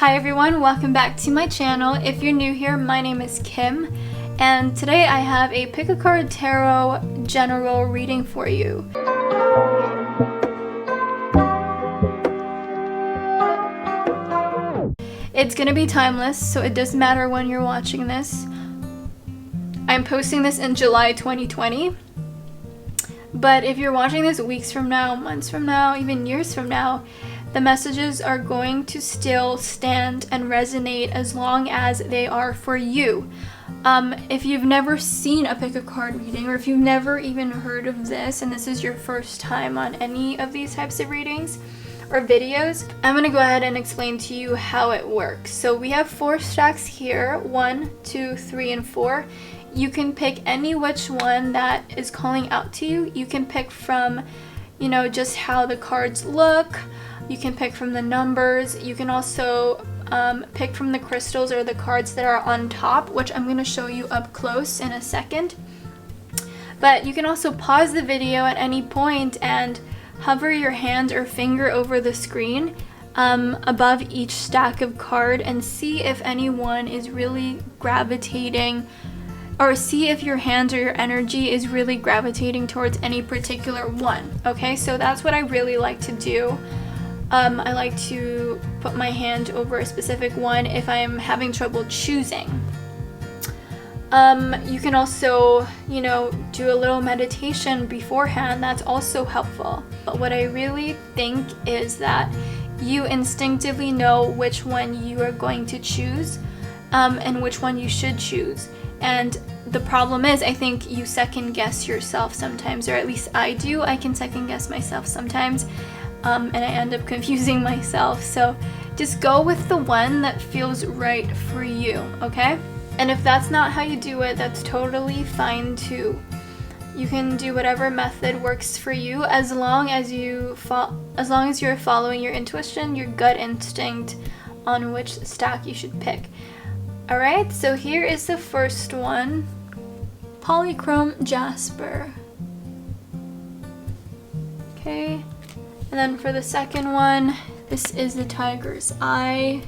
Hi everyone, welcome back to my channel. If you're new here, my name is Kim, and today I have a Pick a Card Tarot general reading for you. It's gonna be timeless, so it doesn't matter when you're watching this. I'm posting this in July 2020, but if you're watching this weeks from now, months from now, even years from now, the messages are going to still stand and resonate as long as they are for you. If you've never seen a pick a card reading, or if you've never even heard of this and this is your first time on any of these types of readings or videos, I'm going to go ahead and explain to you how it works. So we have 4 stacks here, 1, 2, 3, and 4. You can pick any which one that is calling out to you. You can pick from, just how the cards look. You can pick from the numbers. You can also pick from the crystals or the cards that are on top, which I'm going to show you up close in a second. But you can also pause the video at any point and hover your hand or finger over the screen above each stack of card and see if anyone is really gravitating, or see if your hands or your energy is really gravitating towards any particular one. Okay, so that's what I really like to do. I like to put my hand over a specific one if I'm having trouble choosing. You can also, do a little meditation beforehand. That's also helpful. But what I really think is that you instinctively know which one you are going to choose, and which one you should choose. And the problem is, I think you second guess yourself sometimes, or at least I do. I can second guess myself sometimes. And I end up confusing myself. So just go with the one that feels right for you, okay? And if that's not how you do it, that's totally fine too. You can do whatever method works for you, as long as you're following your intuition, your gut instinct on which stack you should pick. All right, so here is the first one, Polychrome Jasper. Okay. And then for the second one, this is the Tiger's Eye.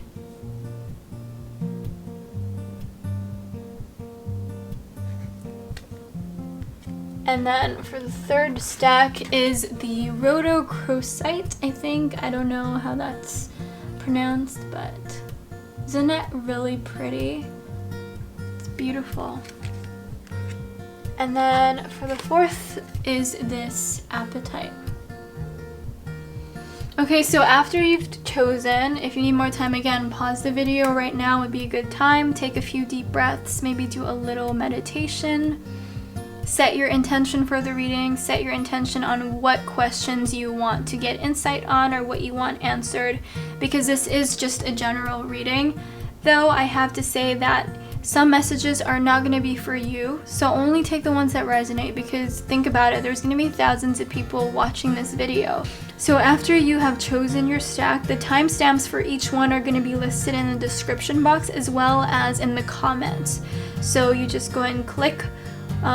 And then for the third stack is the Rhodochrosite, I think. I don't know how that's pronounced, but isn't it really pretty? It's beautiful. And then for the fourth is this Apatite. Okay, so after you've chosen, if you need more time, again, pause the video right now would be a good time. Take a few deep breaths, maybe do a little meditation. Set your intention for the reading. Set your intention on what questions you want to get insight on or what you want answered, because this is just a general reading. Though I have to say that some messages are not going to be for you, so only take the ones that resonate, because think about it, there's going to be thousands of people watching this video. So after you have chosen your stack, the timestamps for each one are going to be listed in the description box as well as in the comments. So you just go and click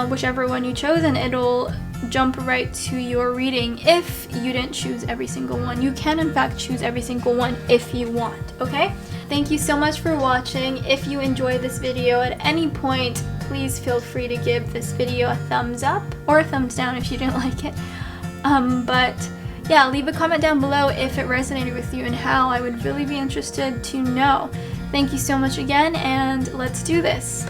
whichever one you chose and it'll jump right to your reading. If you didn't choose every single one, you can in fact choose every single one if you want, okay? Thank you so much for watching. If you enjoyed this video at any point, please feel free to give this video a thumbs up or a thumbs down if you didn't like it. But yeah, leave a comment down below if it resonated with you and how. I would really be interested to know. Thank you so much again, and let's do this.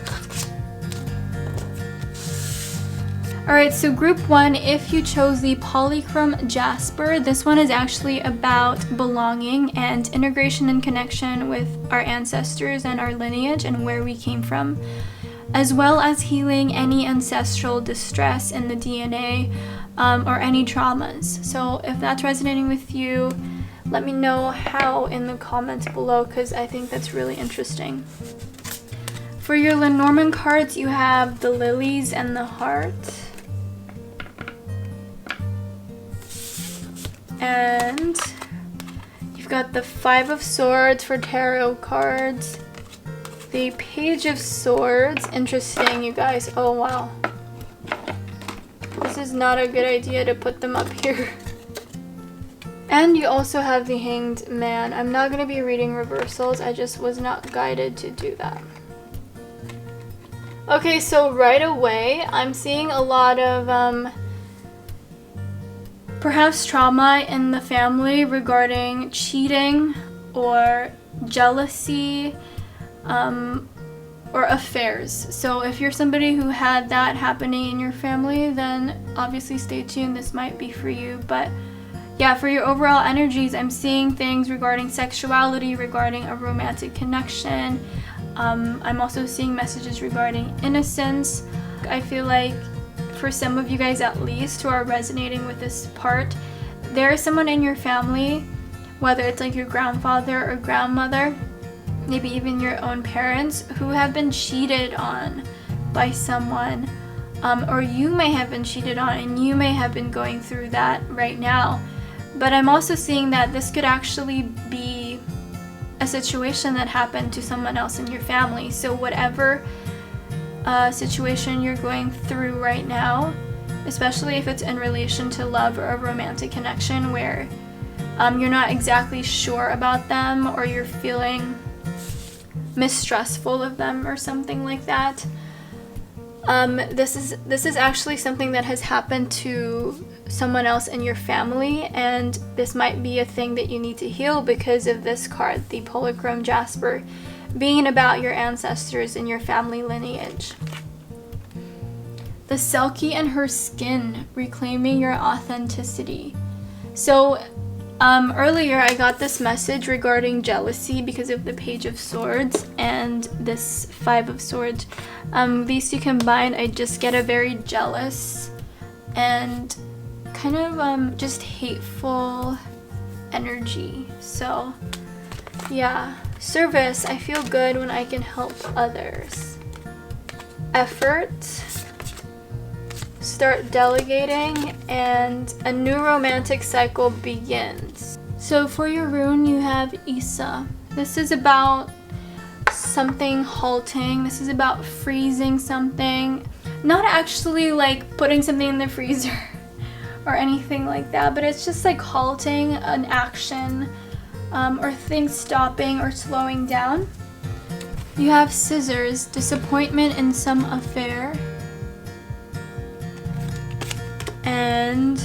Alright, so group 1, if you chose the Polychrome Jasper, this one is actually about belonging and integration and connection with our ancestors and our lineage and where we came from, as well as healing any ancestral distress in the DNA or any traumas. So if that's resonating with you, let me know how in the comments below, because I think that's really interesting. For your Lenormand cards, you have the Lilies and the Heart. And you've got the 5 of Swords for tarot cards. The Page of Swords. Interesting, you guys. Oh, wow. This is not a good idea to put them up here. And you also have the Hanged Man. I'm not going to be reading reversals. I just was not guided to do that. Okay, so right away, I'm seeing a lot of perhaps trauma in the family regarding cheating or jealousy or affairs. So if you're somebody who had that happening in your family, then obviously stay tuned. This might be for you. But yeah, for your overall energies, I'm seeing things regarding sexuality, regarding a romantic connection. I'm also seeing messages regarding innocence. I feel like for some of you guys at least who are resonating with this part, there is someone in your family, whether it's like your grandfather or grandmother, maybe even your own parents, who have been cheated on by someone, or you may have been cheated on and you may have been going through that right now. But I'm also seeing that this could actually be a situation that happened to someone else in your family. So whatever situation you're going through right now, especially if it's in relation to love or a romantic connection where you're not exactly sure about them, or you're feeling mistrustful of them or something like that, this is actually something that has happened to someone else in your family, and this might be a thing that you need to heal because of this card, the Polychrome Jasper, being about your ancestors and your family lineage. The Selkie and her skin, reclaiming your authenticity. So earlier I got this message regarding jealousy because of the Page of Swords and this Five of Swords. These two combined, I just get a very jealous and kind of just hateful energy. So yeah, service, I feel good when I can help others. Effort, start delegating, and a new romantic cycle begins. So for your rune, you have Isa. This is about something halting. This is about freezing something. Not actually like putting something in the freezer or anything like that, but it's just like halting an action or things stopping or slowing down. You have Scissors, disappointment in some affair, and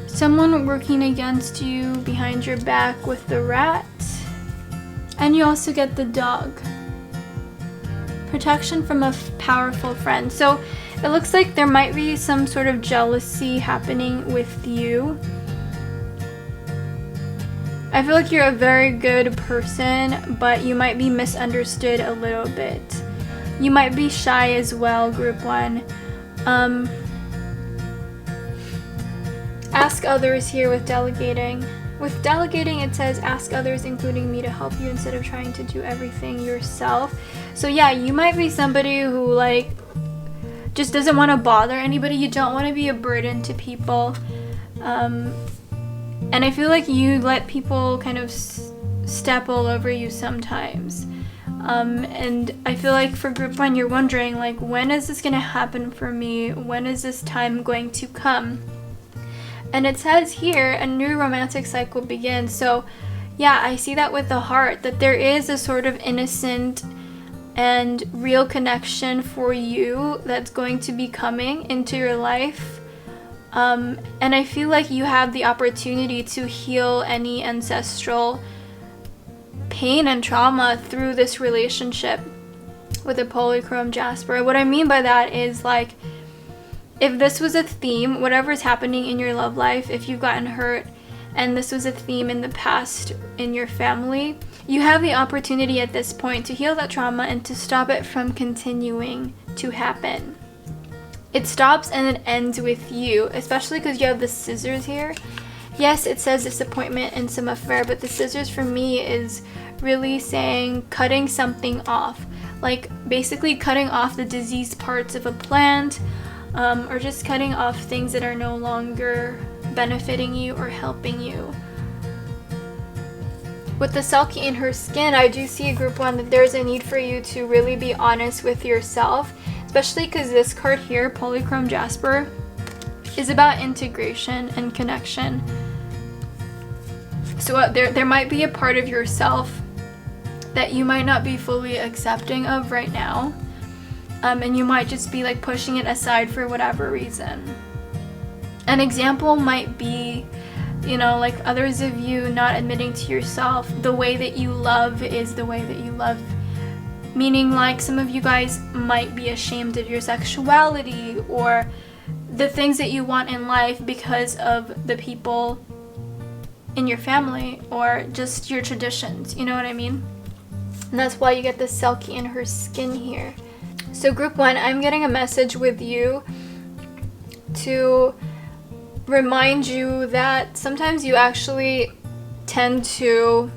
someone working against you behind your back with the rat. And you also get the Dog, protection from a powerful friend. So it looks like there might be some sort of jealousy happening with you. I feel like you're a very good person, but you might be misunderstood a little bit. You might be shy as well, Group 1. Ask others here with delegating. With delegating, it says ask others, including me, to help you instead of trying to do everything yourself. So yeah, you might be somebody who like just doesn't want to bother anybody. You don't want to be a burden to people. And I feel like you let people kind of step all over you sometimes. And I feel like for Group 1, you're wondering like, when is this going to happen for me? When is this time going to come? And it says here, a new romantic cycle begins. So yeah, I see that with the Heart, that there is a sort of innocent and real connection for you that's going to be coming into your life. And I feel like you have the opportunity to heal any ancestral pain and trauma through this relationship with a Polychrome Jasper. What I mean by that is like, if this was a theme, whatever's happening in your love life, if you've gotten hurt and this was a theme in the past in your family, you have the opportunity at this point to heal that trauma and to stop it from continuing to happen. It stops and it ends with you, especially because you have the Scissors here. Yes, it says disappointment in some affair, but the Scissors for me is really saying cutting something off. Like basically cutting off the diseased parts of a plant, or just cutting off things that are no longer benefiting you or helping you. With the Selkie in her skin, I do see, Group 1, that there's a need for you to really be honest with yourself, especially because this card here, Polychrome Jasper, is about integration and connection. So there might be a part of yourself that you might not be fully accepting of right now. And you might just be like pushing it aside for whatever reason. An example might be, you know, like others of you not admitting to yourself the way that you love is the way that you love. Meaning, like, some of you guys might be ashamed of your sexuality or the things that you want in life because of the people in your family or just your traditions. You know what I mean? And that's why you get the Selkie in her skin here. So group 1, I'm getting a message with you to remind you that sometimes you actually tend to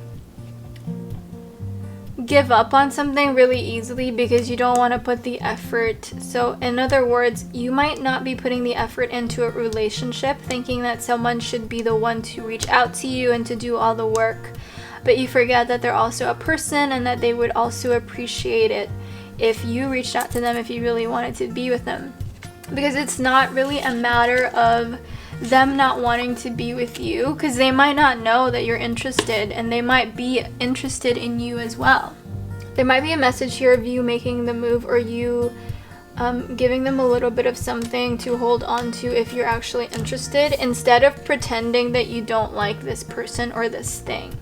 give up on something really easily because you don't want to put the effort. So in other words, you might not be putting the effort into a relationship thinking that someone should be the one to reach out to you and to do all the work, but you forget that they're also a person and that they would also appreciate it if you reached out to them, if you really wanted to be with them. Because it's not really a matter of them not wanting to be with you, because they might not know that you're interested and they might be interested in you as well. There might be a message here of you making the move or you giving them a little bit of something to hold on to if you're actually interested, instead of pretending that you don't like this person or this thing.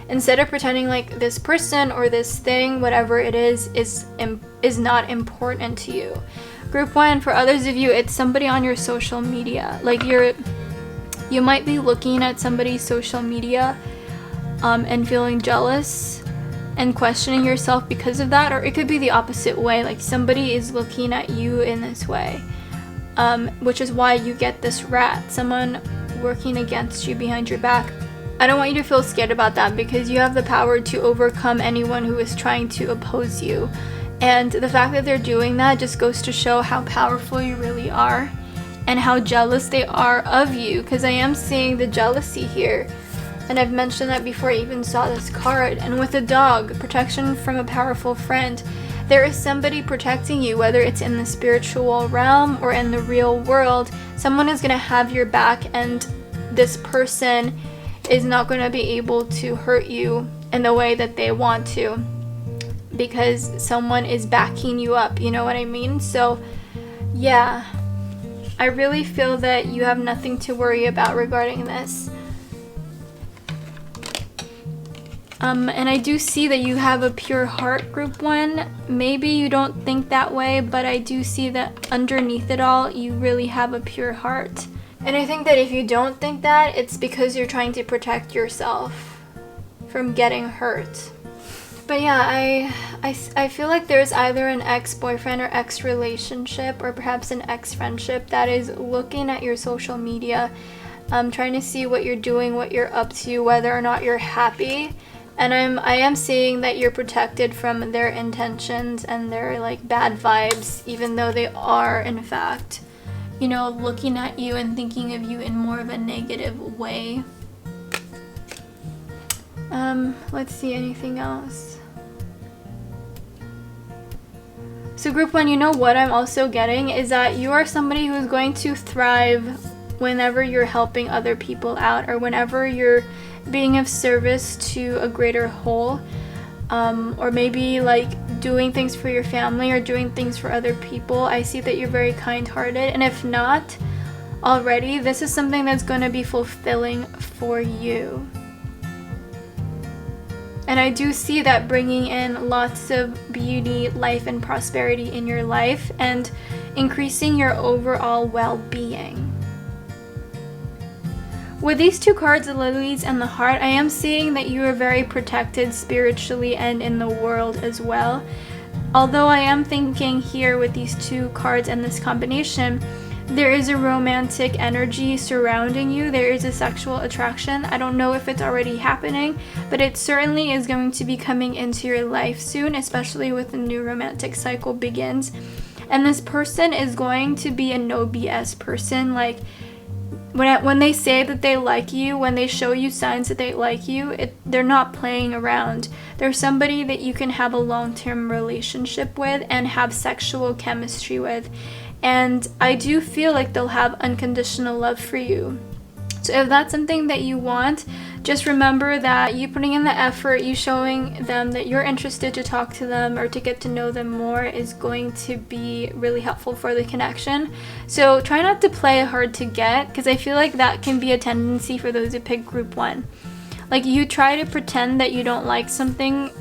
Instead of pretending like this person or this thing, whatever it is not important to you. Group 1, for others of you, it's somebody on your social media. Like you might be looking at somebody's social media and feeling jealous and questioning yourself because of that, or it could be the opposite way. Like somebody is looking at you in this way, which is why you get this rat, someone working against you behind your back. I don't want you to feel scared about that because you have the power to overcome anyone who is trying to oppose you. And the fact that they're doing that just goes to show how powerful you really are and how jealous they are of you, because I am seeing the jealousy here. And I've mentioned that before I even saw this card. And with a dog, protection from a powerful friend, there is somebody protecting you, whether it's in the spiritual realm or in the real world. Someone is going to have your back, and this person is not going to be able to hurt you in the way that they want to, because someone is backing you up, you know what I mean? So yeah, I really feel that you have nothing to worry about regarding this. And I do see that you have a pure heart, group 1. Maybe you don't think that way, but I do see that underneath it all, you really have a pure heart. And I think that if you don't think that, it's because you're trying to protect yourself from getting hurt. But yeah, I feel like there's either an ex-boyfriend or ex-relationship or perhaps an ex-friendship that is looking at your social media, trying to see what you're doing, what you're up to, whether or not you're happy. And I am seeing that you're protected from their intentions and their like bad vibes, even though they are in fact, you know, looking at you and thinking of you in more of a negative way. Let's see, anything else? So group 1, you know what I'm also getting is that you are somebody who's going to thrive whenever you're helping other people out, or whenever you're being of service to a greater whole, or maybe like doing things for your family or doing things for other people. I see that you're very kind-hearted, and if not already, this is something that's going to be fulfilling for you. And I do see that bringing in lots of beauty, life, and prosperity in your life and increasing your overall well-being. With these two cards, the lilies and the heart, I am seeing that you are very protected spiritually and in the world as well. Although I am thinking here with these two cards and this combination, there is a romantic energy surrounding you. There is a sexual attraction. I don't know if it's already happening, but it certainly is going to be coming into your life soon, especially with the new romantic cycle begins. And this person is going to be a no BS person. Like, when they say that they like you, when they show you signs that they like you, they're not playing around. They're somebody that you can have a long-term relationship with and have sexual chemistry with. And I do feel like they'll have unconditional love for you. So if that's something that you want, just remember that you putting in the effort, you showing them that you're interested to talk to them or to get to know them more is going to be really helpful for the connection. So try not to play hard to get, because I feel like that can be a tendency for those who pick group 1. Like, you try to pretend that you don't like something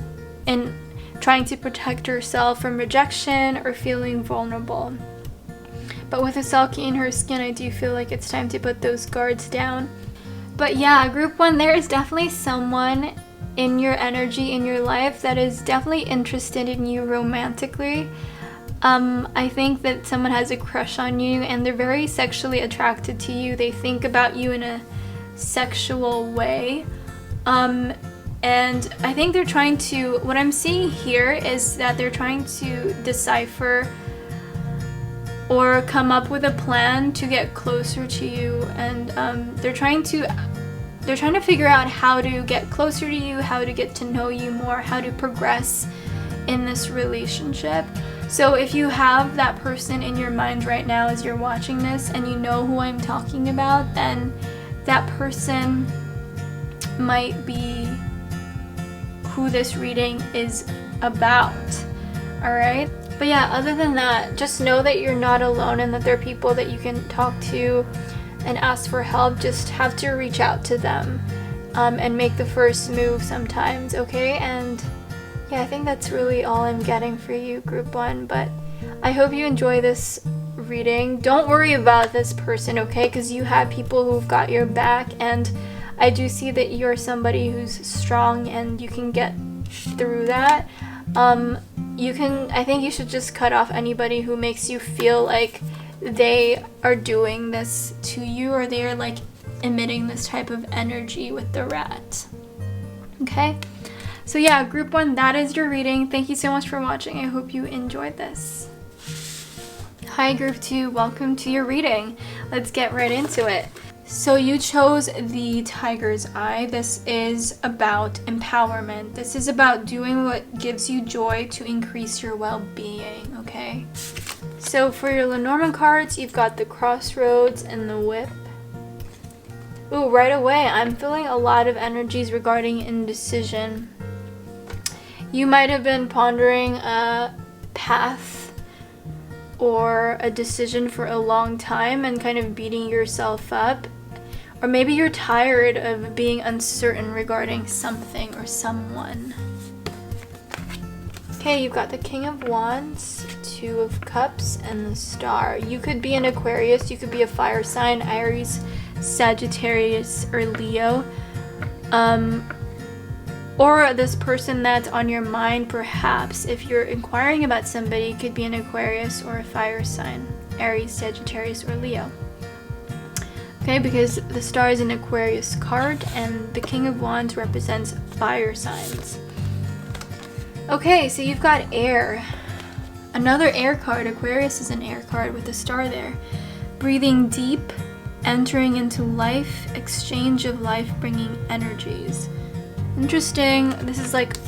and trying to protect yourself from rejection or feeling vulnerable. But with a Selkie in her skin, I do feel like it's time to put those guards down. But yeah, group 1, there is definitely someone in your energy, in your life, that is definitely interested in you romantically. I think that someone has a crush on you and they're very sexually attracted to you. They think about you in a sexual way. And I think they're trying to, what I'm seeing here is that they're trying to decipher or come up with a plan to get closer to you, and they're trying to figure out how to get closer to you, how to get to know you more, how to progress in this relationship. So if you have that person in your mind right now as you're watching this and you know who I'm talking about, then that person might be who this reading is about. Alright? But yeah, other than that, just know that you're not alone and that there are people that you can talk to and ask for help. Just have to reach out to them and make the first move sometimes, okay? And yeah, I think that's really all I'm getting for you, group 1. But I hope you enjoy this reading. Don't worry about this person, okay? Because you have people who've got your back, and I do see that you're somebody who's strong and you can get through that. I think you should just cut off anybody who makes you feel like they are doing this to you, or they are like emitting this type of energy with the rat. Okay? So yeah, group 1, that is your reading. Thank you so much for watching. I hope you enjoyed this. Hi group 2, welcome to your reading. Let's get right into it. So you chose the Tiger's Eye. This is about empowerment. This is about doing what gives you joy to increase your well-being, okay? So for your Lenormand cards, you've got the Crossroads and the Whip. Ooh, right away, I'm feeling a lot of energies regarding indecision. You might have been pondering a path or a decision for a long time and kind of beating yourself up. Or maybe you're tired of being uncertain regarding something or someone. Okay, you've got the King of Wands, 2 of Cups, and the Star. You could be an Aquarius, you could be a fire sign, Aries, Sagittarius, or Leo. Or this person that's on your mind, perhaps. If you're inquiring about somebody, it could be an Aquarius or a fire sign, Aries, Sagittarius, or Leo. Okay, because the Star is an Aquarius card and the King of Wands represents fire signs. Okay, so you've got air. Another air card. Aquarius is an air card with a star there. Breathing deep, entering into life, exchange of life-bringing energies. Interesting. This is like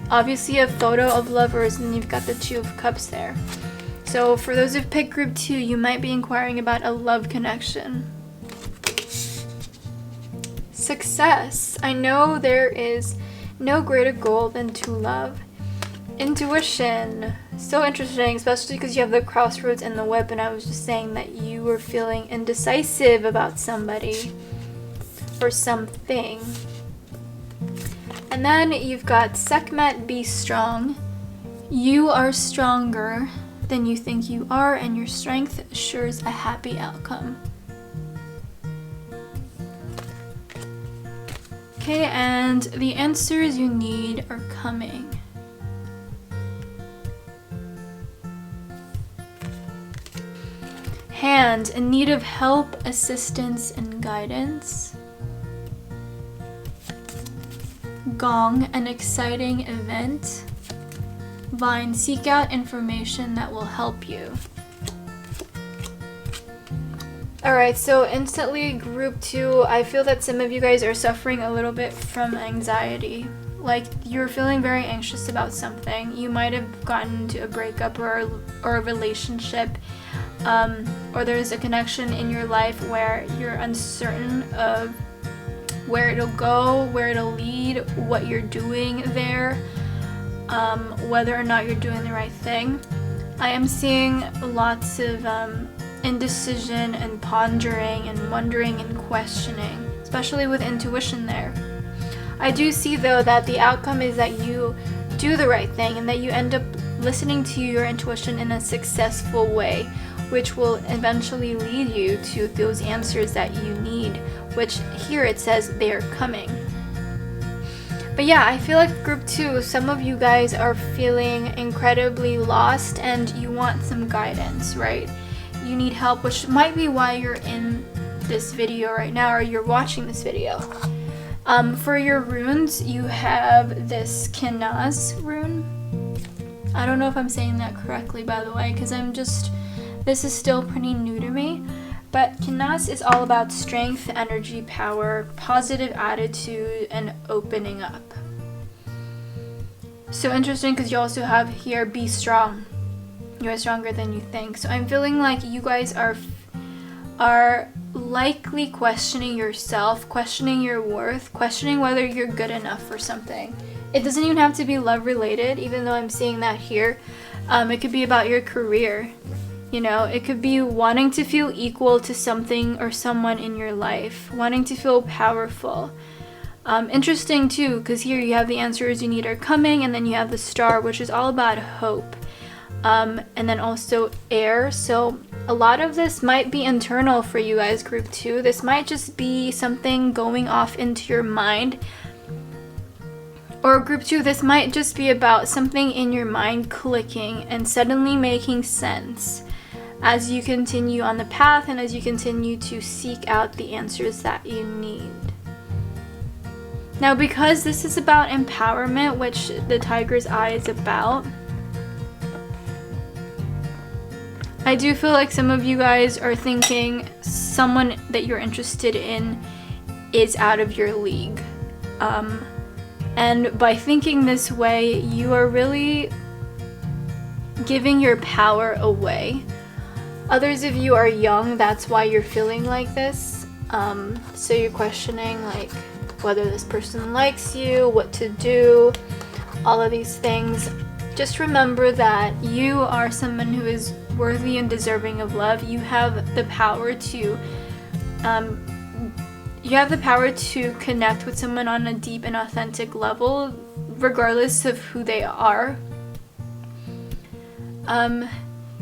obviously a photo of lovers, and you've got the 2 of Cups there. So for those who've picked group 2, you might be inquiring about a love connection. Success. I know there is no greater goal than to love. Intuition. So interesting, especially because you have the Crossroads and the Whip, and I was just saying that you were feeling indecisive about somebody or something. And then you've got Sekhmet, be strong. You are stronger than you think you are, and your strength assures a happy outcome. Okay, and the answers you need are coming. Hand, in need of help, assistance, and guidance. Gong, an exciting event. Vine, seek out information that will help you. Alright, so instantly group 2, I feel that some of you guys are suffering a little bit from anxiety. Like, you're feeling very anxious about something. You might have gotten into a breakup or a relationship, or there's a connection in your life where you're uncertain of where it'll go, where it'll lead, what you're doing there, whether or not you're doing the right thing. I am seeing lots of indecision and pondering and wondering and questioning, especially with intuition there. I do see though that the outcome is that you do the right thing and that you end up listening to your intuition in a successful way, which will eventually lead you to those answers that you need, which here it says they are coming. But yeah, I feel like group 2, some of you guys are feeling incredibly lost and you want some guidance, right? You need help, which might be why you're in this video right now, or you're watching this video. For your runes, you have this Kinaz rune. I don't know if I'm saying that correctly, by the way, because this is still pretty new to me. But Kinaz is all about strength, energy, power, positive attitude, and opening up. So interesting, because you also have here, be strong. You are stronger than you think. So I'm feeling like you guys are likely questioning yourself, questioning your worth, questioning whether you're good enough for something. It doesn't even have to be love related, even though I'm seeing that here. It could be about your career. You know, it could be wanting to feel equal to something or someone in your life, wanting to feel powerful. Interesting too, because here you have the answers you need are coming, and then you have the star, which is all about hope. And then also air. So a lot of this might be internal for you guys, group 2. This might just be something going off into your mind. Or group 2, this might just be about something in your mind clicking and suddenly making sense as you continue on the path and as you continue to seek out the answers that you need. Now, because this is about empowerment, which the tiger's eye is about, I do feel like some of you guys are thinking someone that you're interested in is out of your league. And by thinking this way, you are really giving your power away. Others of you are young, that's why you're feeling like this. So you're questioning like whether this person likes you, what to do, all of these things. Just remember that you are someone who is worthy and deserving of love. You have the power to connect with someone on a deep and authentic level, regardless of who they are.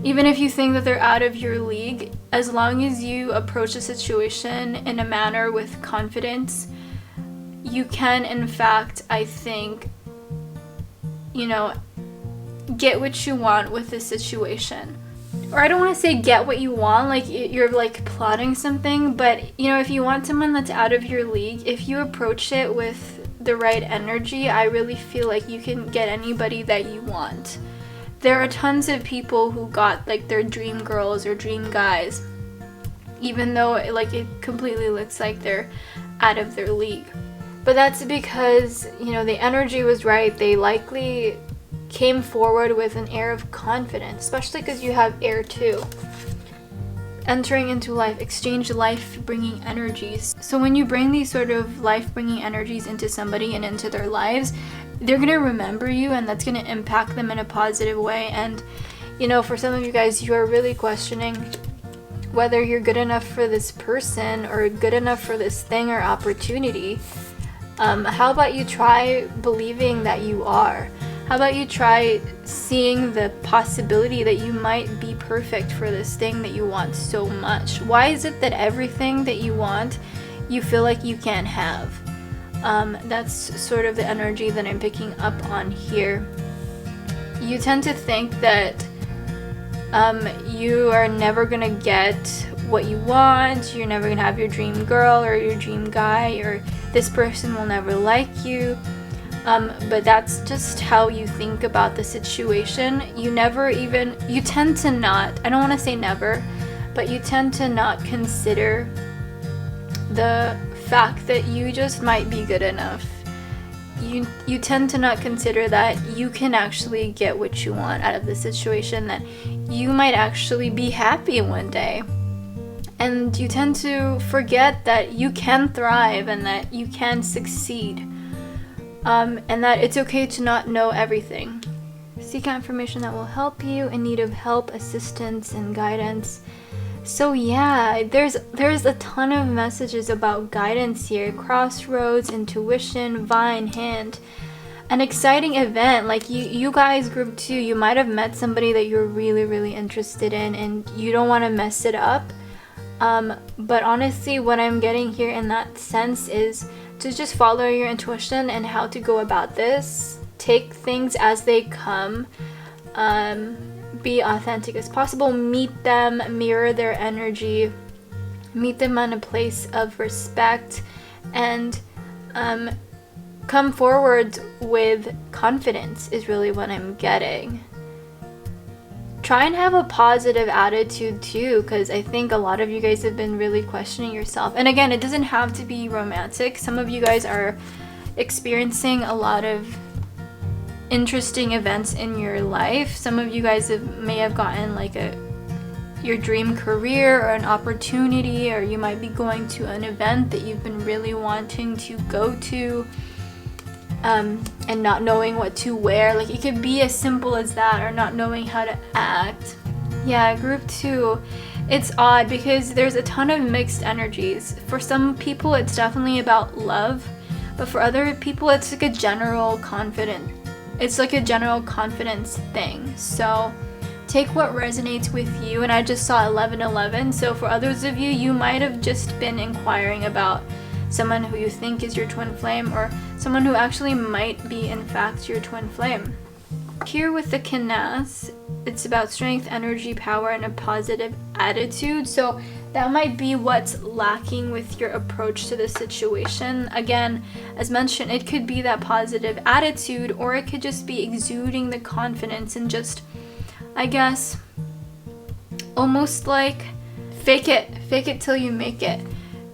Even if you think that they're out of your league, as long as you approach the situation in a manner with confidence, you can, in fact, I think, get what you want with the situation. Or I don't want to say get what you want, like you're like plotting something, but if you want someone that's out of your league, if you approach it with the right energy, I really feel like you can get anybody that you want. There are tons of people who got like their dream girls or dream guys, even though it completely looks like they're out of their league. But that's because, the energy was right. They likely came forward with an air of confidence, especially because you have air too. Entering into life, exchange life-bringing energies. So when you bring these sort of life-bringing energies into somebody and into their lives, they're going to remember you, and that's going to impact them in a positive way. And, for some of you guys, you are really questioning whether you're good enough for this person or good enough for this thing or opportunity. How about you try believing that you are? How about you try seeing the possibility that you might be perfect for this thing that you want so much? Why is it that everything that you want, you feel like you can't have? That's sort of the energy that I'm picking up on here. You tend to think that you are never gonna get what you want, you're never gonna have your dream girl or your dream guy, or this person will never like you. But that's just how you think about the situation. You tend to not, I don't want to say never, but you tend to not consider the fact that you just might be good enough. You tend to not consider that you can actually get what you want out of the situation, that you might actually be happy one day. And you tend to forget that you can thrive and that you can succeed. And that it's okay to not know everything. Seek out information that will help you in need of help, assistance, and guidance. So yeah, there's a ton of messages about guidance here. Crossroads, intuition, vine, hand. An exciting event. Like you guys, group 2, you might have met somebody that you're really, really interested in and you don't want to mess it up. But honestly, what I'm getting here in that sense is to just follow your intuition and how to go about this. Take things as they come. Be authentic as possible. Meet them, mirror their energy, meet them on a place of respect, and come forward with confidence is really what I'm getting. Try and have a positive attitude too, because I think a lot of you guys have been really questioning yourself. And again, it doesn't have to be romantic. Some of you guys are experiencing a lot of interesting events in your life. Some of you guys may have gotten like your dream career or an opportunity, or you might be going to an event that you've been really wanting to go to. And not knowing what to wear. Like, it could be as simple as that, or not knowing how to act. Yeah, group 2, it's odd because there's a ton of mixed energies. For some people, it's definitely about love, but for other people, it's like a general confidence. It's like a general confidence thing. So take what resonates with you. And I just saw 1111. So for others of you, you might have just been inquiring about someone who you think is your twin flame, or someone who actually might be in fact your twin flame. Here with the Kinas, it's about strength, energy, power, and a positive attitude. So that might be what's lacking with your approach to the situation. Again, as mentioned, it could be that positive attitude, or it could just be exuding the confidence and just, I guess, almost like fake it till you make it.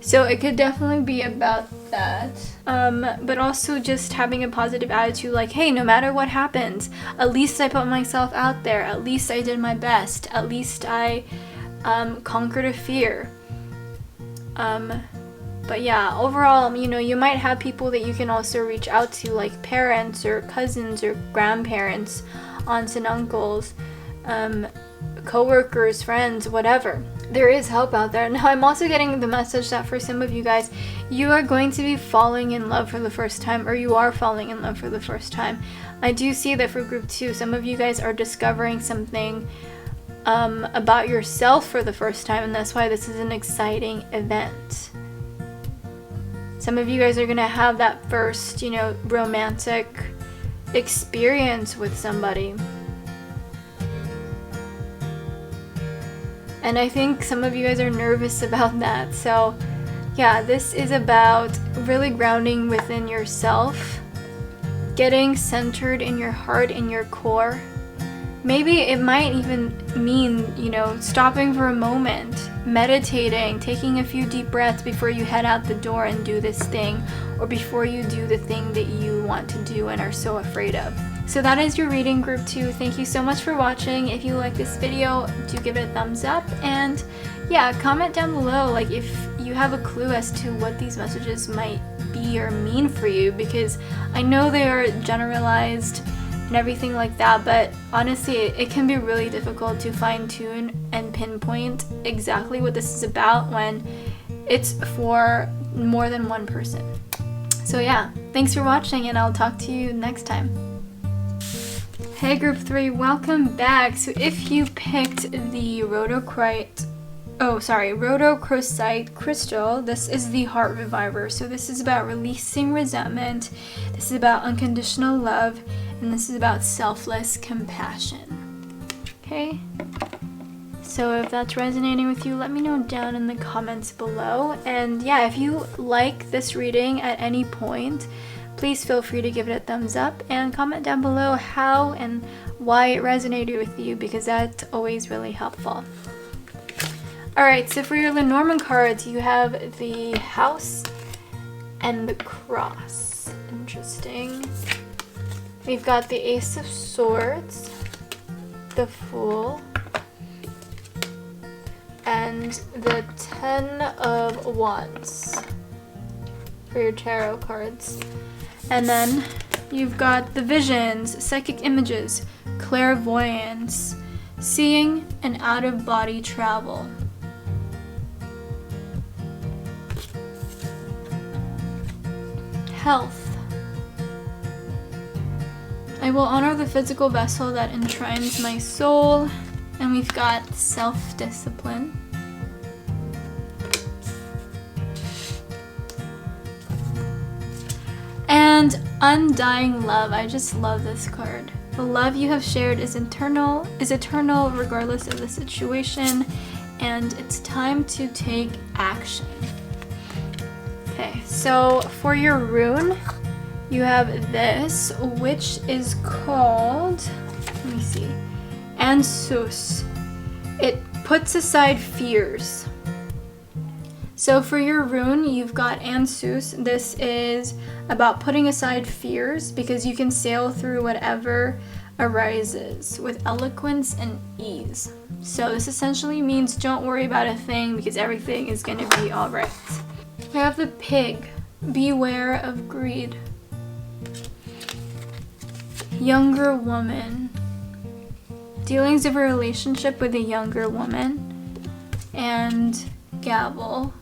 So it could definitely be about that. But also just having a positive attitude, like, hey, no matter what happens, at least I put myself out there. At least I did my best. At least I conquered a fear. But yeah, overall, you might have people that you can also reach out to, like parents or cousins or grandparents, aunts and uncles, co-workers, friends, whatever. There is help out there. Now, I'm also getting the message that for some of you guys, you are going to be falling in love for the first time, or you are falling in love for the first time. I do see that for group 2, some of you guys are discovering something about yourself for the first time, and that's why this is an exciting event. Some of you guys are going to have that first, romantic experience with somebody. And I think some of you guys are nervous about that. So yeah, this is about really grounding within yourself, getting centered in your heart, in your core. Maybe it might even mean, stopping for a moment, meditating, taking a few deep breaths before you head out the door and do this thing, or before you do the thing that you want to do and are so afraid of. So that is your reading, group 2. Thank you so much for watching. If you like this video, do give it a thumbs up, and yeah, comment down below like if you have a clue as to what these messages might be or mean for you, because I know they are generalized and everything like that, but honestly, it can be really difficult to fine-tune and pinpoint exactly what this is about when it's for more than one person. So yeah, thanks for watching, and I'll talk to you next time. Hey group 3, welcome back. So if you picked the Rhodochrosite crystal, this is the Heart Reviver. So this is about releasing resentment, this is about unconditional love, and this is about selfless compassion. Okay? So if that's resonating with you, let me know down in the comments below. And yeah, if you like this reading at any point, please feel free to give it a thumbs up and comment down below how and why it resonated with you, because that's always really helpful. Alright, so for your Lenormand cards, you have the House and the Cross. Interesting. We've got the Ace of Swords, the Fool, and the 10 of Wands for your tarot cards. And then you've got the visions, psychic images, clairvoyance, seeing, and out-of-body travel. Health. I will honor the physical vessel that enshrines my soul. And we've got self-discipline. And undying love. I just love this card. The love you have shared is eternal regardless of the situation, and it's time to take action. Okay, so for your rune, you have this, which is called, let me see, Ansus. It puts aside fears. So for your rune, you've got Ansus. This is about putting aside fears because you can sail through whatever arises with eloquence and ease. So this essentially means don't worry about a thing because everything is going to be all right. I have the pig. Beware of greed. Younger woman. Dealings of a relationship with a younger woman. And gavel.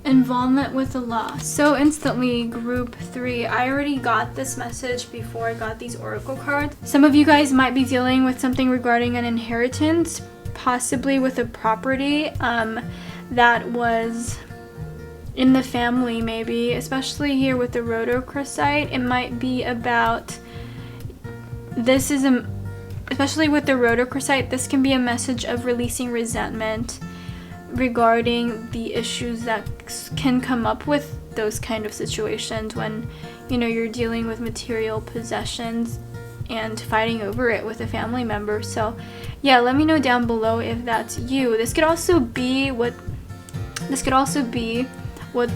Involvement with the law. So instantly, group 3, I already got this message before I got these oracle cards. Some of you guys might be dealing with something regarding an inheritance, possibly with a property that was in the family, maybe, especially here with the Rhodochrosite. It might be about, this is especially with the Rhodochrosite, this can be a message of releasing resentment regarding the issues that can come up with those kind of situations when, you know, you're dealing with material possessions and fighting over it with a family member. So yeah, let me know down below if that's you. This could also be what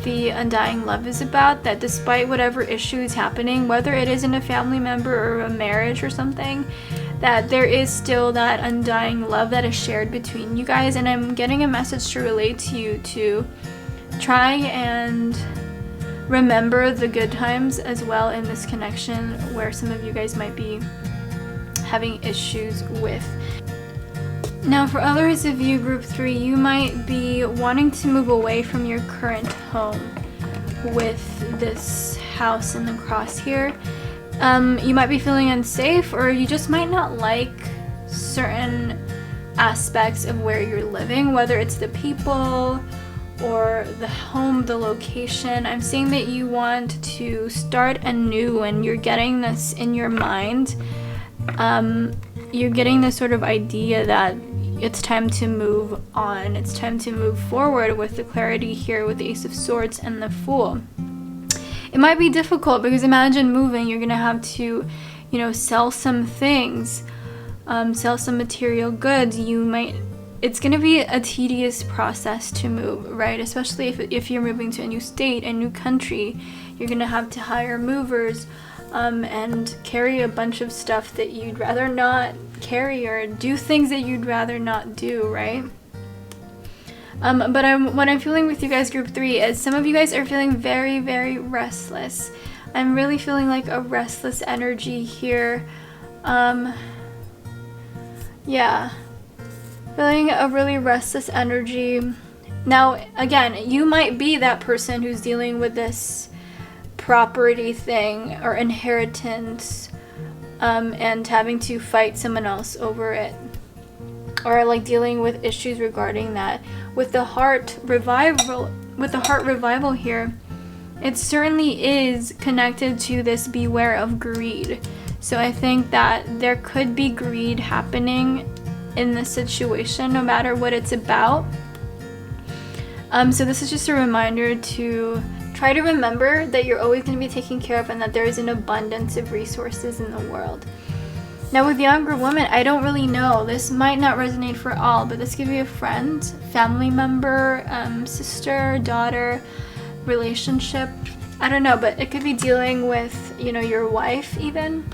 the undying love is about, that despite whatever issue is happening, whether it is in a family member or a marriage or something, that there is still that undying love that is shared between you guys. And I'm getting a message to relate to you to try and remember the good times as well in this connection where some of you guys might be having issues with. Now for others of you, group 3, you might be wanting to move away from your current home with this house in the cross here. You might be feeling unsafe, or you just might not like certain aspects of where you're living, whether it's the people or the home, the location. I'm seeing that you want to start anew and you're getting this in your mind. You're getting this sort of idea that it's time to move on. It's time to move forward with the clarity here with the Ace of Swords and the Fool. It might be difficult because imagine moving, you're gonna have to, you know, sell some things, sell some material goods. It's gonna be a tedious process to move, right? Especially if you're moving to a new state, a new country, you're gonna have to hire movers and carry a bunch of stuff that you'd rather not carry or do things that you'd rather not do, right? But what I'm feeling with you guys, group 3, is some of you guys are feeling very, very restless. I'm really feeling like a restless energy here. Yeah, feeling a really restless energy. Now, again, you might be that person who's dealing with this property thing or inheritance and having to fight someone else over it, or like dealing with issues regarding that. With the heart revival here, it certainly is connected to this beware of greed. So I think that there could be greed happening in this situation no matter what it's about. So this is just a reminder to try to remember that you're always going to be taken care of and that there is an abundance of resources in the world. Now with younger women, I don't really know. This might not resonate for all, but this could be a friend, family member, sister, daughter, relationship. I don't know, but it could be dealing with, you know, your wife even.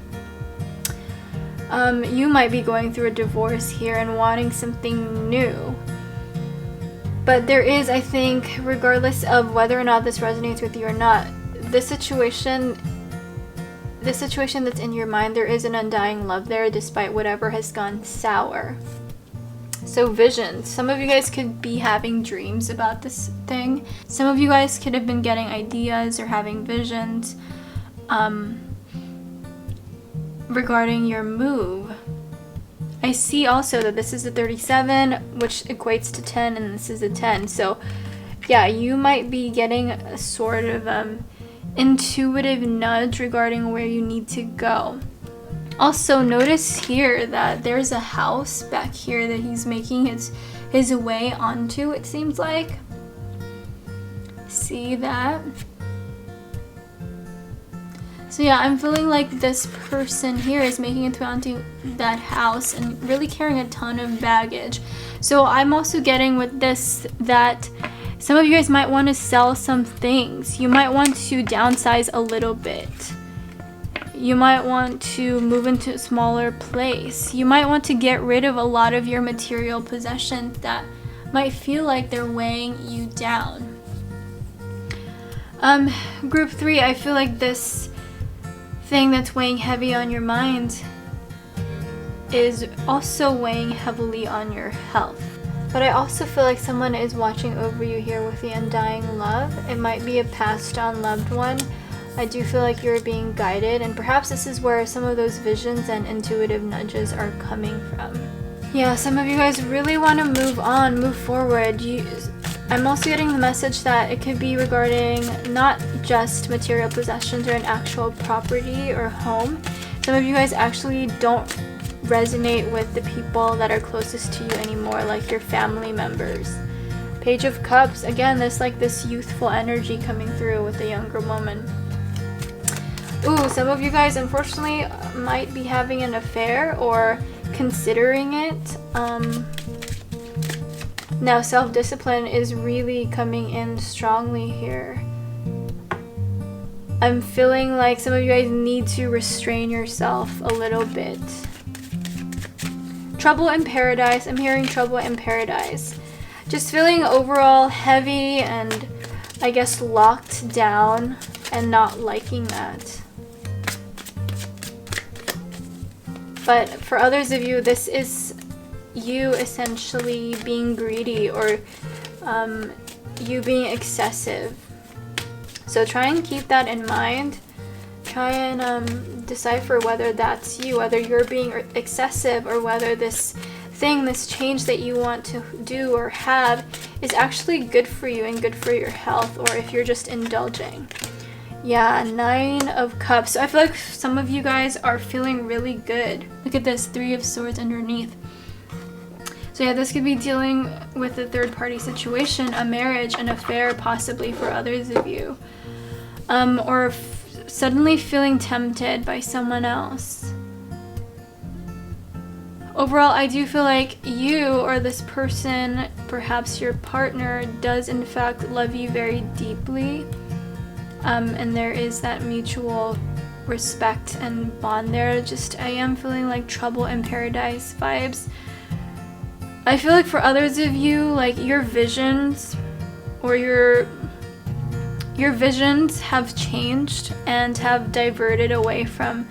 You might be going through a divorce here and wanting something new. But there is, I think, regardless of whether or not this resonates with you or not, this situation that's in your mind, there is an undying love there despite whatever has gone sour. So visions. Some of you guys could be having dreams about this thing. Some of you guys could have been getting ideas or having visions regarding your move. I see also that this is a 37, which equates to 10, and this is a 10. So yeah, you might be getting a sort of intuitive nudge regarding where you need to go. Also, notice here that there's a house back here that he's making his way onto, it seems like. See that? So yeah, I'm feeling like this person here is making it onto that house and really carrying a ton of baggage. So I'm also getting with this that some of you guys might want to sell some things. You might want to downsize a little bit. You might want to move into a smaller place. You might want to get rid of a lot of your material possessions that might feel like they're weighing you down. Group 3, I feel like this thing that's weighing heavy on your mind is also weighing heavily on your health. But I also feel like someone is watching over you here with the undying love. It might be a passed on loved one. I do feel like you're being guided, and perhaps this is where some of those visions and intuitive nudges are coming from. Yeah, some of you guys really want to move on, move forward. I'm also getting the message that it could be regarding not just material possessions or an actual property or home. Some of you guys actually don't resonate with the people that are closest to you anymore, like your family members. Page of Cups, again, there's like this youthful energy coming through with the younger woman. Ooh, some of you guys unfortunately might be having an affair or considering it. Now self-discipline is really coming in strongly here. I'm feeling like some of you guys need to restrain yourself a little bit. Trouble in paradise. I'm hearing trouble in paradise. Just feeling overall heavy and I guess locked down and not liking that. But for others of you, this is you essentially being greedy or you being excessive. So try and keep that in mind. Try and decipher whether that's you, whether you're being excessive or whether this thing, this change that you want to do or have is actually good for you and good for your health, or if you're just indulging. Yeah, 9 of Cups. So I feel like some of you guys are feeling really good. Look at this, 3 of Swords underneath. So yeah, this could be dealing with a third-party situation, a marriage, an affair, possibly for others of you. Or suddenly feeling tempted by someone else. Overall, I do feel like you or this person, perhaps your partner, does in fact love you very deeply. And there is that mutual respect and bond there. Just, I am feeling like trouble in paradise vibes. I feel like for others of you, like your visions or your visions have changed and have diverted away from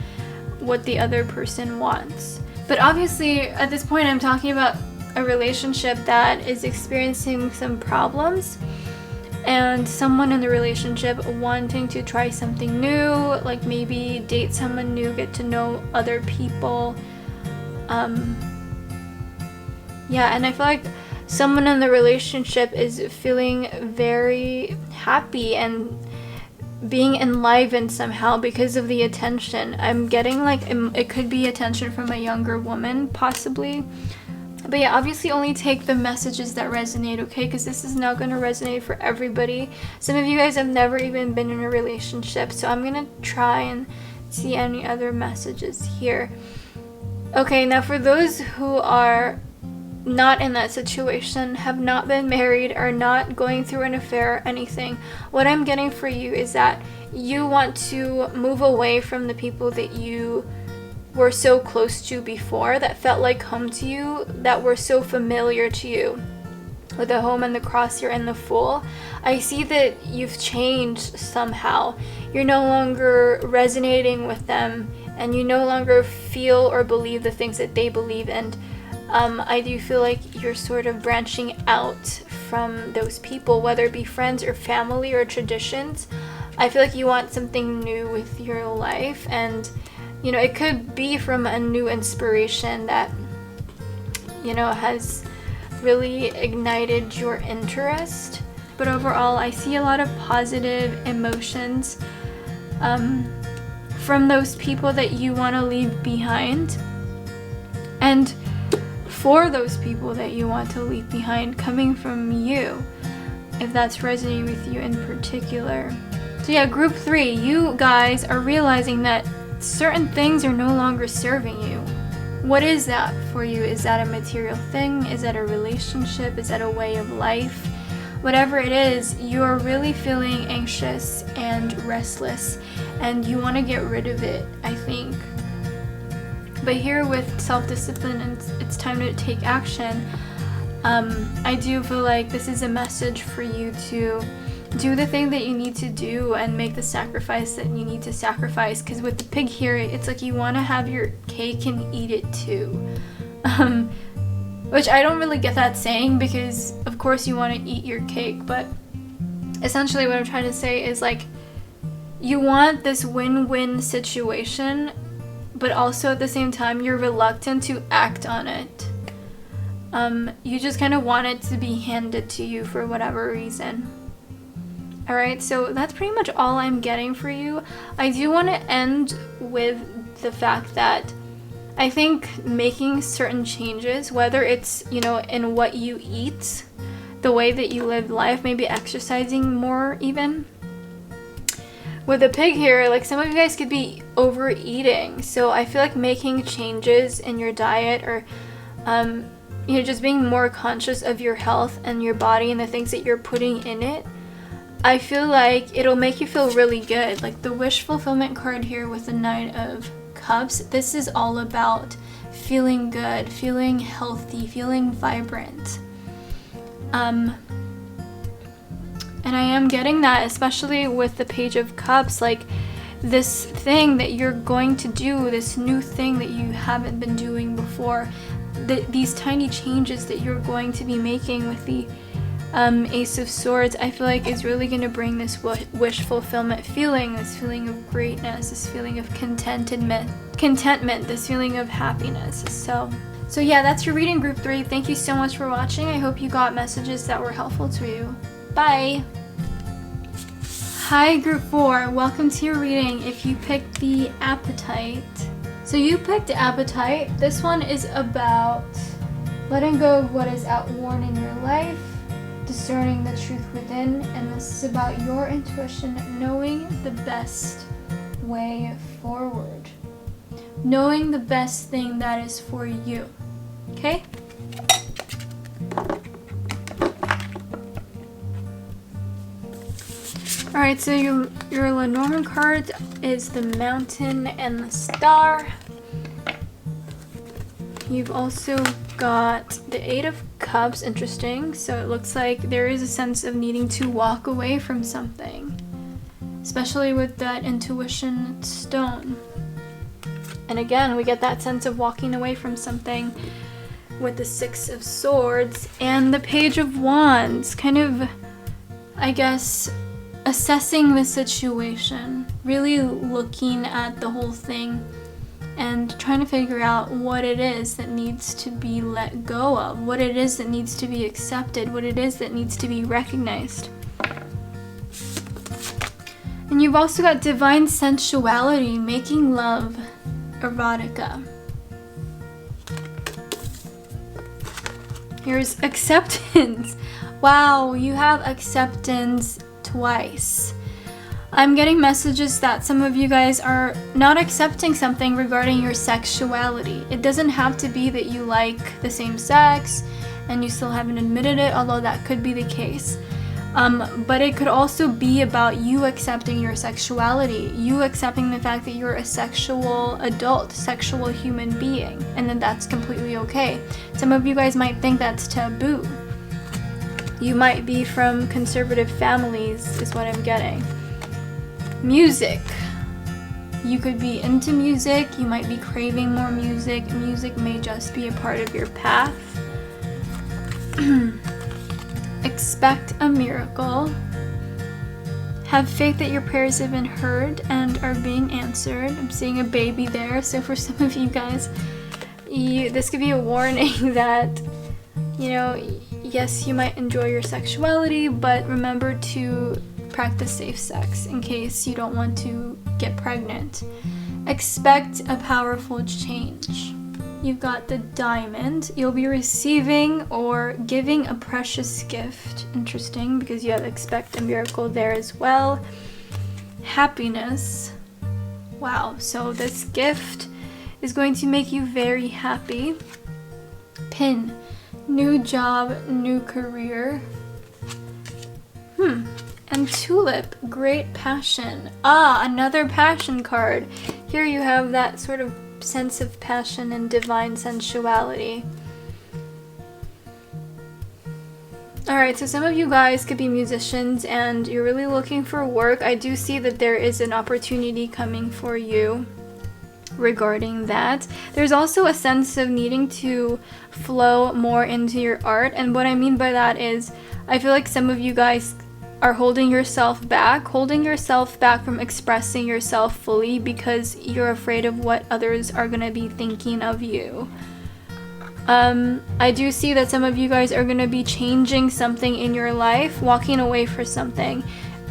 what the other person wants. But obviously, at this point, I'm talking about a relationship that is experiencing some problems and someone in the relationship wanting to try something new, like maybe date someone new, get to know other people. Yeah, and I feel like someone in the relationship is feeling very happy and being enlivened somehow because of the attention. I'm getting like it could be attention from a younger woman, possibly. But yeah, obviously only take the messages that resonate, okay? Because this is not going to resonate for everybody. Some of you guys have never even been in a relationship, so I'm going to try and see any other messages here. Okay, now for those who are not in that situation, have not been married, are not going through an affair or anything, what I'm getting for you is that you want to move away from the people that you were so close to before, that felt like home to you, that were so familiar to you. with the home and the cross here and the Fool, I see that you've changed somehow. You're no longer resonating with them, and you no longer feel or believe the things that they believe. And I do feel like you're sort of branching out from those people, whether it be friends or family or traditions. I feel like you want something new with your life, and you know, it could be from a new inspiration that, you know, has really ignited your interest. But overall, I see a lot of positive emotions from those people that you want to leave behind, and for those people that you want to leave behind, coming from you, if that's resonating with you in particular. So yeah, group 3, you guys are realizing that certain things are no longer serving you. What is that for you? Is that a material thing? Is that a relationship? Is that a way of life? Whatever it is, you're really feeling anxious and restless, and you want to get rid of it, I think. But here with self-discipline, and it's time to take action, I do feel like this is a message for you to do the thing that you need to do and make the sacrifice that you need to sacrifice. Because with the pig here, it's like you want to have your cake and eat it too. Which I don't really get that saying, because of course you want to eat your cake, but essentially what I'm trying to say is like you want this win-win situation, but also at the same time you're reluctant to act on it. You just kind of want it to be handed to you for whatever reason. Alright, so that's pretty much all I'm getting for you. I do want to end with the fact that I think making certain changes, whether it's, you know, in what you eat, the way that you live life, maybe exercising more even. With the pig here, like some of you guys could be overeating. So I feel like making changes in your diet, or you know, just being more conscious of your health and your body and the things that you're putting in it, I feel like it'll make you feel really good. Like the wish fulfillment card here with the 9 of Cups, this is all about feeling good, feeling healthy, feeling vibrant. And I am getting that, especially with the Page of Cups, like this thing that you're going to do, this new thing that you haven't been doing before, these tiny changes that you're going to be making with the Ace of Swords, I feel like is really going to bring this wish fulfillment feeling, this feeling of greatness, this feeling of contentment, this feeling of happiness. So yeah, that's your reading, group 3. Thank you so much for watching. I hope you got messages that were helpful to you. Bye! Hi, group 4. Welcome to your reading if you picked the Apatite. So you picked Apatite. This one is about letting go of what is outworn in your life, discerning the truth within, and this is about your intuition knowing the best way forward, knowing the best thing that is for you. Okay? Alright, so your Lenormand card is the Mountain and the Star. You've also got the 8 of Cups, interesting. So it looks like there is a sense of needing to walk away from something, especially with that intuition stone. And again, we get that sense of walking away from something with the 6 of Swords and the Page of Wands, kind of, I guess, assessing the situation, really looking at the whole thing and trying to figure out what it is that needs to be let go of, what it is that needs to be accepted, what it is that needs to be recognized. And you've also got divine sensuality, making love, erotica. Here's acceptance. Wow, you have acceptance twice. I'm getting messages that some of you guys are not accepting something regarding your sexuality. It doesn't have to be that you like the same sex and you still haven't admitted it, although that could be the case. But it could also be about you accepting your sexuality, you accepting the fact that you're a sexual adult, sexual human being, and then that's completely okay. Some of you guys might think that's taboo. You might be from conservative families, is what I'm getting. Music. You could be into music. You might be craving more music. Music may just be a part of your path. Expect a miracle. Have faith that your prayers have been heard and are being answered. I'm seeing a baby there, so for some of you guys, this could be a warning that, you know, yes, you might enjoy your sexuality, but remember to practice safe sex in case you don't want to get pregnant. Expect a powerful change. You've got the Diamond. You'll be receiving or giving a precious gift. Interesting, because you have expect a miracle there as well. Happiness. Wow, so this gift is going to make you very happy. Pin. New job, new career. And Tulip. Great passion. Ah, another passion card. Here you have that sort of sense of passion and divine sensuality. Alright, so some of you guys could be musicians and you're really looking for work. I do see that there is an opportunity coming for you regarding that. There's also a sense of needing to flow more into your art, and what I mean by that is I feel like some of you guys are holding yourself back from expressing yourself fully because you're afraid of what others are going to be thinking of you. I do see that some of you guys are going to be changing something in your life, walking away for something.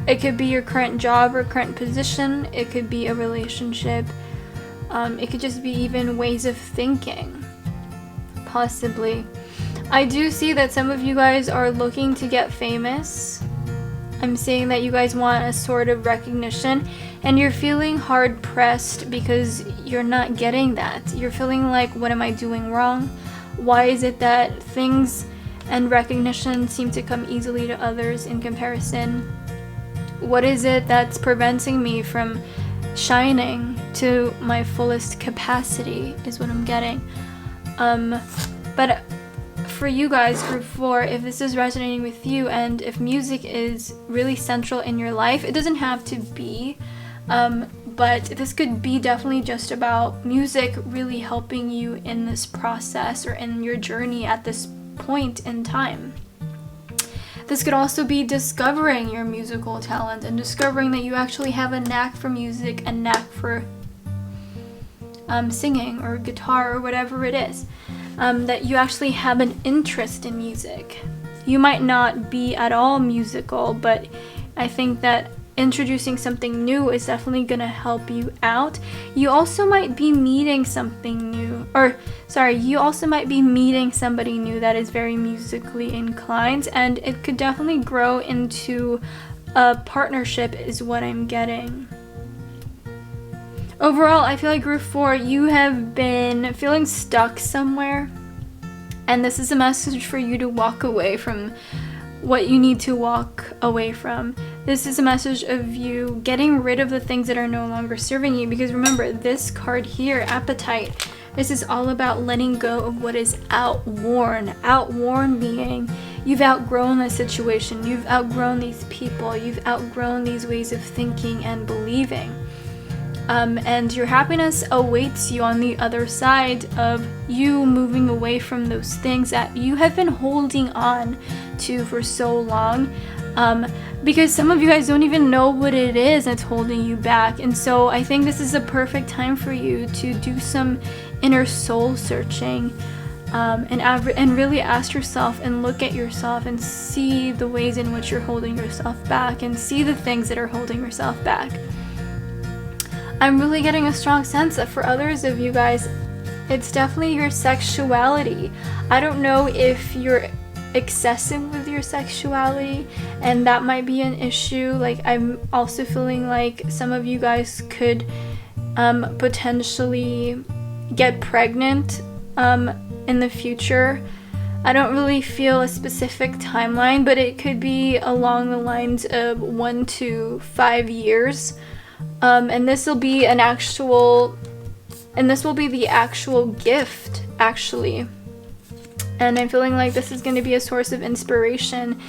It could be your current job or current position. It could be a relationship. It could just be even ways of thinking, possibly. I do see that some of you guys are looking to get famous. I'm saying that you guys want a sort of recognition and you're feeling hard pressed because you're not getting that. You're feeling like, what am I doing wrong? Why is it that things and recognition seem to come easily to others in comparison? What is it that's preventing me from shining to my fullest capacity is what I'm getting. But for you guys, group 4, if this is resonating with you and if music is really central in your life, it doesn't have to be, but this could be definitely just about music really helping you in this process or in your journey at this point in time. This could also be discovering your musical talent and discovering that you actually have a knack for music, a knack for singing or guitar or whatever it is. That you actually have an interest in music. You might not be at all musical, but I think that introducing something new is definitely going to help you out. You also might be meeting something new, you also might be meeting somebody new that is very musically inclined, and it could definitely grow into a partnership is what I'm getting. Overall, I feel like group 4, you have been feeling stuck somewhere, and this is a message for you to walk away from what you need to walk away from. This is a message of you getting rid of the things that are no longer serving you, because remember, this card here, Apatite, this is all about letting go of what is outworn. Outworn being you've outgrown the situation, you've outgrown these people, you've outgrown these ways of thinking and believing. And your happiness awaits you on the other side of you moving away from those things that you have been holding on to for so long, because some of you guys don't even know what it is that's holding you back. And so I think this is a perfect time for you to do some inner soul searching, and really ask yourself and look at yourself and see the ways in which you're holding yourself back and see the things that are holding yourself back. I'm really getting a strong sense that for others of you guys, it's definitely your sexuality. I don't know if you're excessive with your sexuality, and that might be an issue. Like, I'm also feeling like some of you guys could potentially get pregnant in the future. I don't really feel a specific timeline, but it could be along the lines of 1 to 5 years. And this will be the actual gift, actually. And I'm feeling like this is going to be a source of inspiration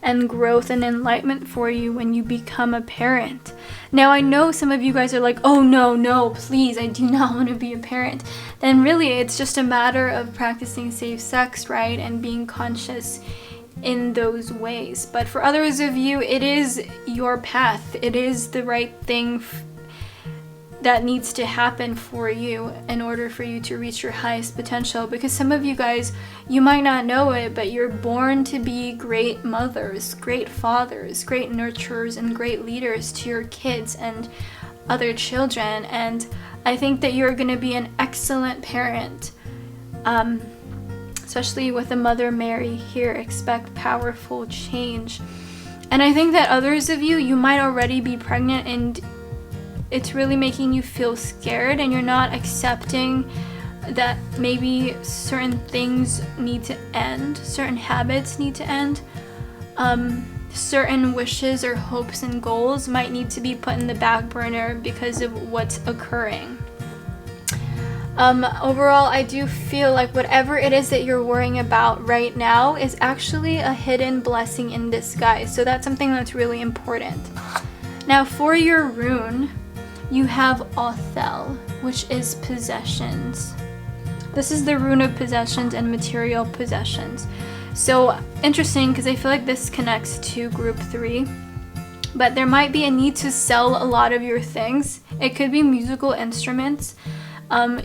and growth and enlightenment for you when you become a parent. Now, I know some of you guys are like, oh no, please, I do not want to be a parent. Then really, it's just a matter of practicing safe sex, right? And being conscious in those ways. But for others of you, it is your path. It is the right thing that needs to happen for you in order for you to reach your highest potential. Because some of you guys, you might not know it, but you're born to be great mothers, great fathers, great nurturers, and great leaders to your kids and other children. And I think that you're going to be an excellent parent, especially with the Mother Mary here. Expect powerful change. And I think that others of you, you might already be pregnant and it's really making you feel scared, and you're not accepting that maybe certain things need to end, certain habits need to end, certain wishes or hopes and goals might need to be put in the back burner because of what's occurring. Overall, I do feel like whatever it is that you're worrying about right now is actually a hidden blessing in disguise. So that's something that's really important. Now, for your rune, you have Othel, which is possessions. This is the rune of possessions and material possessions. So interesting, because I feel like this connects to group 3. But there might be a need to sell a lot of your things. It could be musical instruments.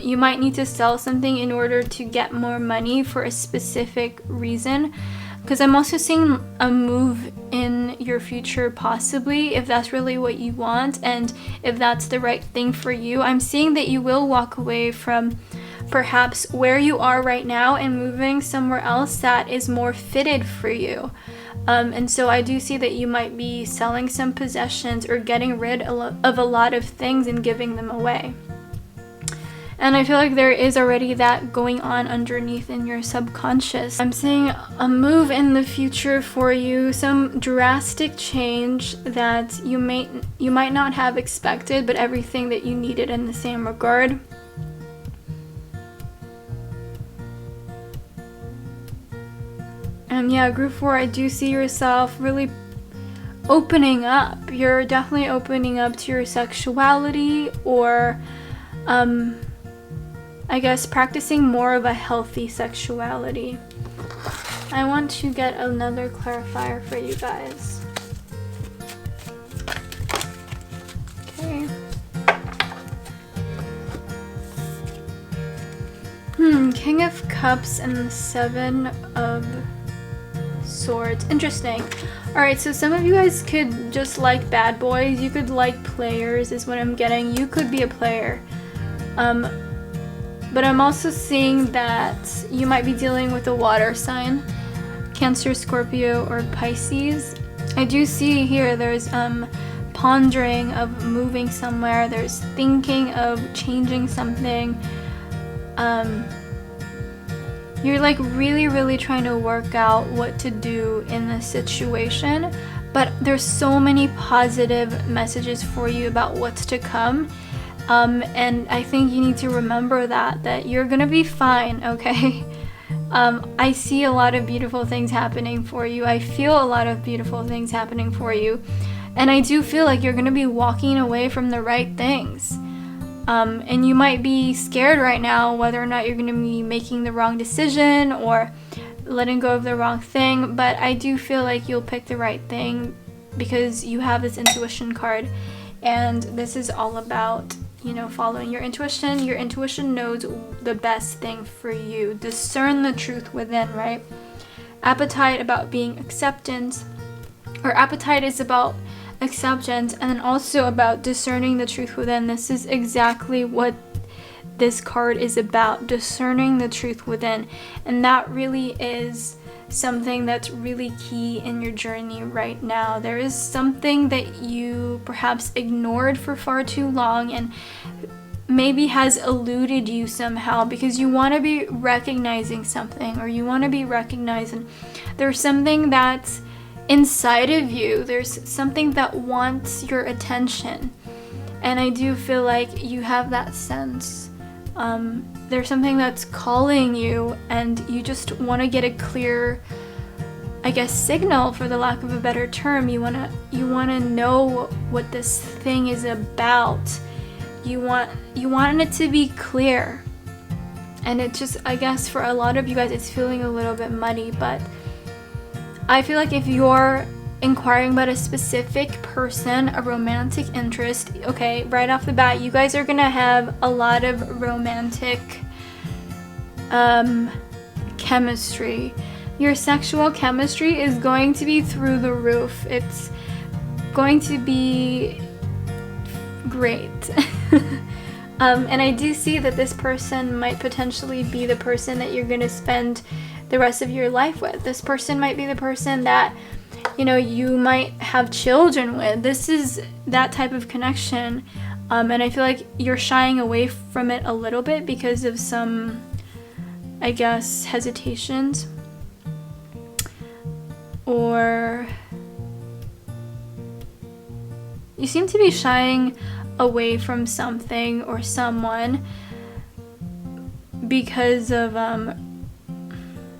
You might need to sell something in order to get more money for a specific reason. Because I'm also seeing a move in your future, possibly, if that's really what you want and if that's the right thing for you. I'm seeing that you will walk away from perhaps where you are right now and moving somewhere else that is more fitted for you. And so I do see that you might be selling some possessions or getting rid of a lot of things and giving them away. And I feel like there is already that going on underneath in your subconscious. I'm seeing a move in the future for you, some drastic change that you might not have expected, but everything that you needed in the same regard. And yeah, group 4, I do see yourself really opening up. You're definitely opening up to your sexuality, or I guess practicing more of a healthy sexuality. I want to get another clarifier for you guys. Okay. King of Cups and the 7 of Swords. Interesting. Alright, so some of you guys could just like bad boys. You could like players is what I'm getting. You could be a player. But I'm also seeing that you might be dealing with a water sign, Cancer, Scorpio, or Pisces. I do see here there's pondering of moving somewhere. There's thinking of changing something. You're like really trying to work out what to do in this situation. But there's so many positive messages for you about what's to come. And I think you need to remember that you're gonna be fine, okay? I see a lot of beautiful things happening for you. I feel a lot of beautiful things happening for you. And I do feel like you're gonna be walking away from the right things. And you might be scared right now whether or not you're gonna be making the wrong decision or letting go of the wrong thing. But I do feel like you'll pick the right thing because you have this intuition card. And this is all about, you know, following your intuition. Your intuition knows the best thing for you. Discern the truth within, right? Apatite about being acceptance, or apatite is about acceptance, and then also about discerning the truth within. This is exactly what this card is about, discerning the truth within. And that really is something that's really key in your journey right now. There is something that you perhaps ignored for far too long and maybe has eluded you somehow because you want to be recognizing something, or you want to be recognizing there's something that's inside of you. There's something that wants your attention. And I do feel like you have that sense. there's something that's calling you, and you just want to get a clear, I guess, signal, for the lack of a better term. You want to know what this thing is about. You want it to be clear. And it just, I guess for a lot of you guys, it's feeling a little bit muddy, but I feel like if you're inquiring about a specific person, a romantic interest, okay, right off the bat, you guys are gonna have a lot of romantic chemistry. Your sexual chemistry is going to be through the roof. It's going to be great. And I do see that this person might potentially be the person that you're going to spend the rest of your life with. This person might be the person that, you might have children with. This is that type of connection. And I feel like you're shying away from it a little bit because of some, I guess, hesitations. Or you seem to be shying away from something or someone because of I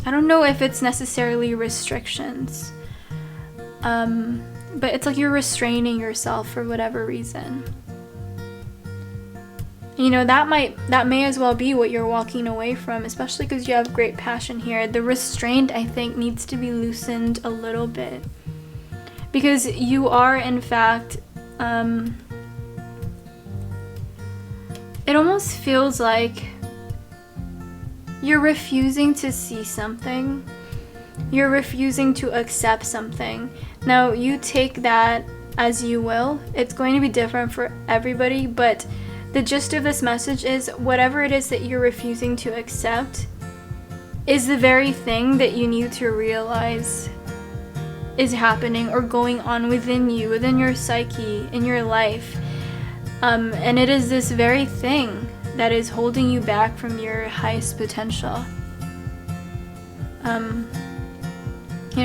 don't know if it's necessarily restrictions, but it's like you're restraining yourself for whatever reason. That may as well be what you're walking away from, especially because you have great passion here. The restraint, I think, needs to be loosened a little bit, because you are, in fact, it almost feels like you're refusing to see something. You're refusing to accept something. Now, you take that as you will. It's going to be different for everybody, but the gist of this message is whatever it is that you're refusing to accept is the very thing that you need to realize is happening or going on within you, within your psyche, in your life. And it is this very thing that is holding you back from your highest potential.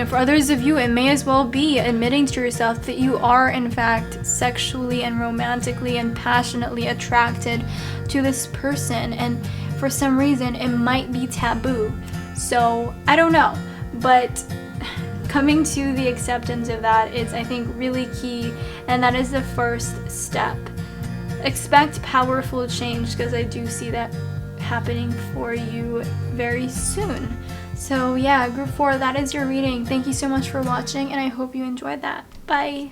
For others of you, it may as well be admitting to yourself that you are, in fact, sexually and romantically and passionately attracted to this person, and for some reason it might be taboo. So I don't know, but coming to the acceptance of that is, I think, really key, and that is the first step. Expect powerful change, because I do see that happening for you very soon. So yeah, group 4, that is your reading. Thank you so much for watching, and I hope you enjoyed that. Bye.